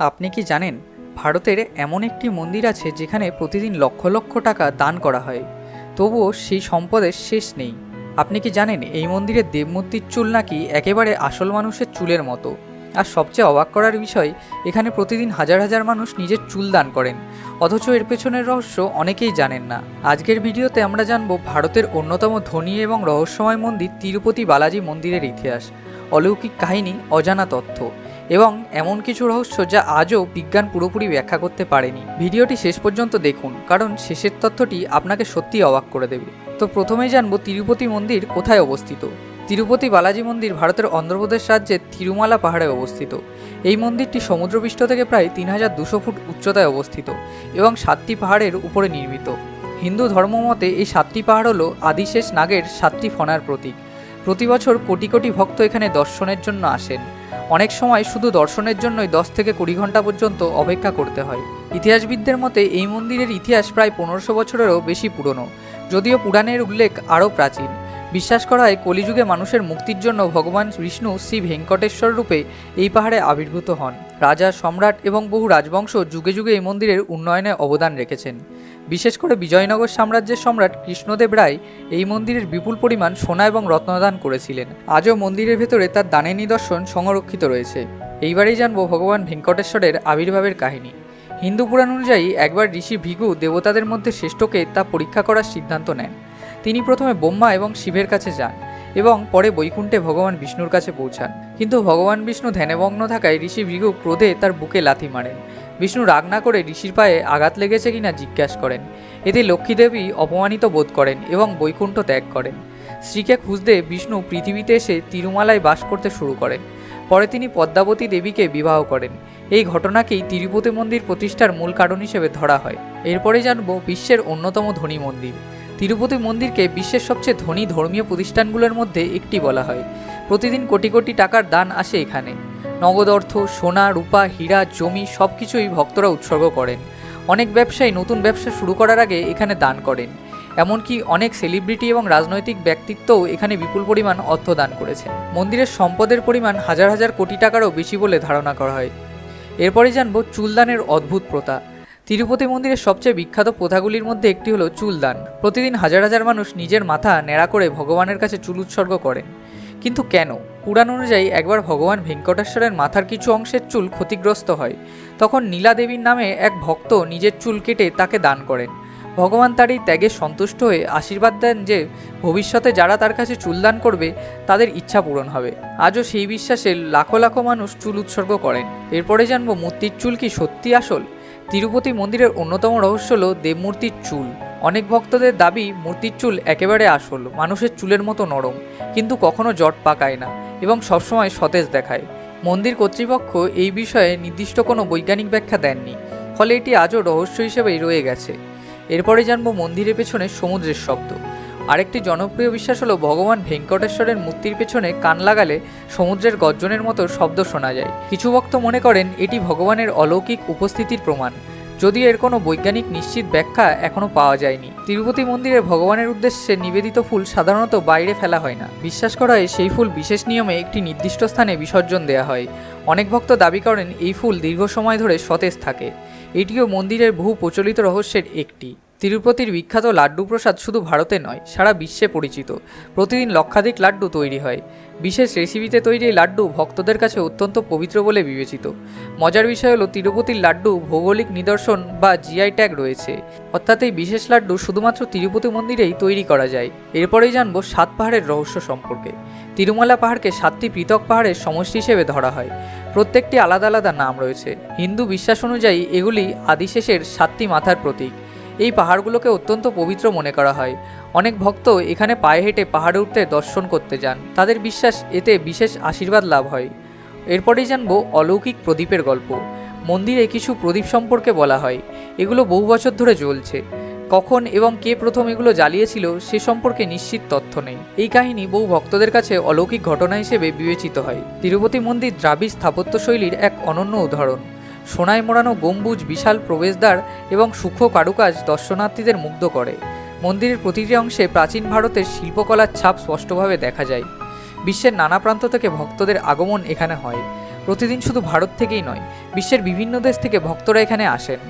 আপনি কি জানেন ভারতের এমন একটি মন্দির আছে যেখানে প্রতিদিন লক্ষ লক্ষ টাকা দান করা হয়, তবুও সেই সম্পদের শেষ নেই। আপনি কি জানেন এই মন্দিরের দেবমূর্তির চুল নাকি একেবারে আসল মানুষের চুলের মতো? আর সবচেয়ে অবাক করার বিষয়, এখানে প্রতিদিন হাজার হাজার মানুষ নিজের চুল দান করেন, অথচ এর পেছনের রহস্য অনেকেই জানেন না। আজকের ভিডিওতে আমরা জানব ভারতের অন্যতম ধনী এবং রহস্যময় মন্দির তিরুপতি বালাজি মন্দিরের ইতিহাস, অলৌকিক কাহিনী, অজানা তথ্য এবং এমন কিছু রহস্য যা আজও বিজ্ঞান পুরোপুরি ব্যাখ্যা করতে পারেনি। ভিডিওটি শেষ পর্যন্ত দেখুন, কারণ শেষের তথ্যটি আপনাকে সত্যিই অবাক করে দেবে। তো প্রথমেই জানব তিরুপতি মন্দির কোথায় অবস্থিত। তিরুপতি বালাজি মন্দির ভারতের অন্ধ্রপ্রদেশ রাজ্যের তিরুমালা পাহাড়ে অবস্থিত। এই মন্দিরটি সমুদ্রপৃষ্ঠ থেকে প্রায় ৩,২০০ ফুট উচ্চতায় অবস্থিত এবং 7টি পাহাড়ের উপরে নির্মিত। হিন্দু ধর্মমতে এই 7টি পাহাড় হল আদিশেষ নাগের 7টি ফণার প্রতীক। প্রতি বছর কোটি কোটি ভক্ত এখানে দর্শনের জন্য আসেন। অনেক সময় শুধু দর্শনের জন্যই 10 থেকে 20 ঘন্টা পর্যন্ত অপেক্ষা করতে হয়। ইতিহাসবিদদের মতে এই মন্দিরের ইতিহাস প্রায় 1500 বছরেরও বেশি পুরনো, যদিও পুরাণের উল্লেখ আরও প্রাচীন। বিশ্বাস করা হয় কলিযুগে মানুষের মুক্তির জন্য ভগবান বিষ্ণু শ্রী ভেঙ্কটেশ্বর রূপে এই পাহাড়ে আবির্ভূত হন। রাজা, সম্রাট এবং বহু রাজবংশ যুগে যুগে এই মন্দিরের উন্নয়নে অবদান রেখেছেন। বিশেষ করে বিজয়নগর সাম্রাজ্যের সম্রাট কৃষ্ণদেব রায় এই মন্দিরের বিপুল পরিমাণ সোনা এবং রত্নদান করেছিলেন। আজও মন্দিরের ভেতরে তার দানের নিদর্শন সংরক্ষিত রয়েছে। এইবারেই জানবো ভগবান ভেঙ্কটেশ্বরের আবির্ভাবের কাহিনী। হিন্দু পুরাণ অনুযায়ী একবার ঋষি ভৃগু দেবতাদের মধ্যে শ্রেষ্ঠকে তা পরীক্ষা করার সিদ্ধান্ত নেন। তিনি প্রথমে ব্রহ্মা এবং শিবের কাছে যান এবং পরে বৈকুণ্ঠে ভগবান বিষ্ণুর কাছে পৌঁছান। কিন্তু ভগবান বিষ্ণু ধ্যানমগ্ন থাকায় ঋষি ভৃগু ক্রোধে তার বুকে লাথি মারেন। বিষ্ণু রাগ না করে ঋষির পায়ে আঘাত লেগেছে কিনা জিজ্ঞাসা করেন। এতে লক্ষ্মীদেবী অপমানিত বোধ করেন এবং বৈকুণ্ঠ ত্যাগ করেন। স্ত্রীকে খুঁজতে বিষ্ণু পৃথিবীতে এসে তিরুমালায় বাস করতে শুরু করেন। পরে তিনি পদ্মাবতী দেবীকে বিবাহ করেন। এই ঘটনাকেই তিরুপতি মন্দির প্রতিষ্ঠার মূল কারণ হিসেবে ধরা হয়। এরপরে জানব বিশ্বের অন্যতম ধনী মন্দির। তিরুপতি মন্দিরকে বিশ্বের সবচেয়ে ধনী ধর্মীয় প্রতিষ্ঠানগুলোর মধ্যে একটি বলা হয়। প্রতিদিন কোটি কোটি টাকার দান আসে এখানে। নগদ অর্থ, সোনা, রূপা, হীরা, জমি সব কিছুই ভক্তরা উৎসর্গ করেন। অনেক ব্যবসায়ী নতুন ব্যবসা শুরু করার আগে এখানে দান করেন। এমনকি অনেক সেলিব্রিটি এবং রাজনৈতিক ব্যক্তিত্বও এখানে বিপুল পরিমাণ অর্থ দান করেছেন। মন্দিরের সম্পদের পরিমাণ হাজার হাজার কোটি টাকারও বেশি বলে ধারণা করা হয়। এরপরে জানব চুলদানের অদ্ভুত প্রথা। তিরুপতি মন্দিরের সবচেয়ে বিখ্যাত প্রথাগুলির মধ্যে একটি হলো চুলদান। প্রতিদিন হাজার হাজার মানুষ নিজের মাথা ন্যাড়া করে ভগবানের কাছে চুল উৎসর্গ করেন। কিন্তু কেন? পুরাণ অনুযায়ী একবার ভগবান ভেঙ্কটেশ্বরের মাথার কিছু অংশের চুল ক্ষতিগ্রস্ত হয়। তখন নীলা দেবীর নামে এক ভক্ত নিজের চুল কেটে তাকে দান করেন। ভগবান তার এই ত্যাগে সন্তুষ্ট হয়ে আশীর্বাদ দেন যে ভবিষ্যতে যারা তার কাছে চুল দান করবে তাদের ইচ্ছা পূরণ হবে। আজও সেই বিশ্বাসে লাখো লাখো মানুষ চুল উৎসর্গ করেন। এরপরে জানবো মূর্তির চুল কি সত্যি আসল। তিরুপতি মন্দিরের অন্যতম রহস্য হল দেবমূর্তির চুল। অনেক ভক্তদের দাবি মূর্তির চুল একেবারে আসল, মানুষের চুলের মতো নরম, কিন্তু কখনো জট পাকায় না এবং সবসময় সতেজ দেখায়। মন্দির কর্তৃপক্ষ এই বিষয়ে নির্দিষ্ট কোনো বৈজ্ঞানিক ব্যাখ্যা দেননি, ফলে এটি আজও রহস্য হিসেবেই রয়ে গেছে। এরপরে জানবো মন্দিরের পেছনে সমুদ্রের শব্দ। আরেকটি জনপ্রিয় বিশ্বাস হলো ভগবান ভেঙ্কটেশ্বরের মূর্তির পেছনে কান লাগালে সমুদ্রের গর্জনের মতো শব্দ শোনা যায়। কিছু ভক্ত মনে করেন এটি ভগবানের অলৌকিক উপস্থিতির প্রমাণ, যদিও এর কোনো বৈজ্ঞানিক নিশ্চিত ব্যাখ্যা এখনও পাওয়া যায়নি। তিরুপতি মন্দিরে ভগবানের উদ্দেশ্যে নিবেদিত ফুল সাধারণত বাইরে ফেলা হয় না। বিশ্বাস করা হয় সেই ফুল বিশেষ নিয়মে একটি নির্দিষ্ট স্থানে বিসর্জন দেওয়া হয়। অনেক ভক্ত দাবি করেন এই ফুল দীর্ঘ সময় ধরে সতেজ থাকে। এটিও মন্দিরের বহু প্রচলিত রহস্যের একটি। তিরুপতির বিখ্যাত লাড্ডু প্রসাদ শুধু ভারতে নয়, সারা বিশ্বে পরিচিত। প্রতিদিন লক্ষাধিক লাড্ডু তৈরি হয়। বিশেষ রেসিপিতে তৈরি এই লাড্ডু ভক্তদের কাছে অত্যন্ত পবিত্র বলে বিবেচিত। মজার বিষয় হলো তিরুপতির লাড্ডু ভৌগোলিক নিদর্শন বা জিআই ট্যাগ রয়েছে, অর্থাৎ এই বিশেষ লাড্ডু শুধুমাত্র তিরুপতি মন্দিরেই তৈরি করা যায়। এরপরেই জানবো 7 পাহাড়ের রহস্য সম্পর্কে। তিরুমালা পাহাড়কে 7টি পৃথক পাহাড়ের সমষ্টি হিসেবে ধরা হয়। প্রত্যেকটি আলাদা আলাদা নাম রয়েছে। হিন্দু বিশ্বাস অনুযায়ী এগুলি আদিশেষের 7টি মাথার প্রতীক। এই পাহাড়গুলোকে অত্যন্ত পবিত্র মনে করা হয়। অনেক ভক্ত এখানে পায়ে হেঁটে পাহাড়ে উঠতে দর্শন করতে যান। তাদের বিশ্বাস এতে বিশেষ আশীর্বাদ লাভ হয়। এরপরেই জানবো অলৌকিক প্রদীপের গল্প। মন্দিরে কিছু প্রদীপ সম্পর্কে বলা হয়। এগুলো বহু বছর ধরে জ্বলছে। কখন এবং কে প্রথম এগুলো জ্বালিয়েছিল সে সম্পর্কে নিশ্চিত তথ্য নেই। এই কাহিনী বহু ভক্তদের কাছে অলৌকিক ঘটনা হিসেবে বিবেচিত হয়। তিরুপতি মন্দির দ্রাবিড় স্থাপত্যশৈলীর এক অনন্য উদাহরণ। সোনায় মোড়ানো গম্বুজ, বিশাল প্রবেশদ্বার এবং সূক্ষ্ম কারুকাজ দর্শনার্থীদের মুগ্ধ করে। মন্দিরের প্রতিটি অংশে প্রাচীন ভারতের শিল্পকলার ছাপ স্পষ্টভাবে দেখা যায়। বিশ্বের নানা প্রান্ত থেকে ভক্তদের আগমন এখানে হয়। প্রতিদিন শুধু ভারত থেকেই নয়, বিশ্বের বিভিন্ন দেশ থেকে ভক্তরা এখানে আসেন।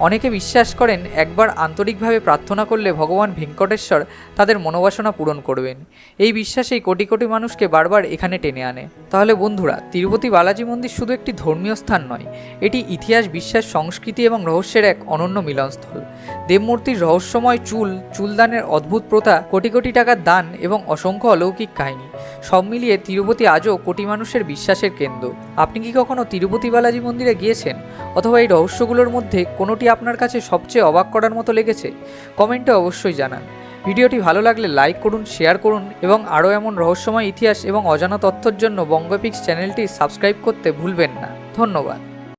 অনেকে বিশ্বাস করেন একবার আন্তরিকভাবে প্রার্থনা করলে ভগবান ভেঙ্কটেশ্বর তাদের মনোবাসনা পূরণ করবেন। এই বিশ্বাসেই কোটি কোটি মানুষকে বারবার এখানে টেনে আনে। তাহলে বন্ধুরা, তিরুপতি বালাজি মন্দির শুধু একটি ধর্মীয় স্থান নয়, এটি ইতিহাস, বিশ্বাস, সংস্কৃতি এবং রহস্যের এক অনন্য মিলনস্থল। দেবমূর্তির রহস্যময় চুলদানের অদ্ভুত প্রথা, কোটি কোটি টাকার দান এবং অসংখ্য অলৌকিক কাহিনী, সব মিলিয়ে তিরুপতি আজও কোটি মানুষের বিশ্বাসের কেন্দ্র। আপনি কি কখনো তিরুপতি বালাজি মন্দিরে গিয়েছেন, অথবা এই রহস্যগুলোর মধ্যে কোনোটি আপনার কাছে সবচেয়ে অবাক করার মতো লেগেছে? কমেন্টে অবশ্যই জানান। ভিডিওটি ভালো লাগলে লাইক করুন, শেয়ার করুন এবং আরও এমন রহস্যময় ইতিহাস এবং অজানা তথ্যের জন্য বঙ্গপিক্স চ্যানেলটি সাবস্ক্রাইব করতে ভুলবেন না। ধন্যবাদ।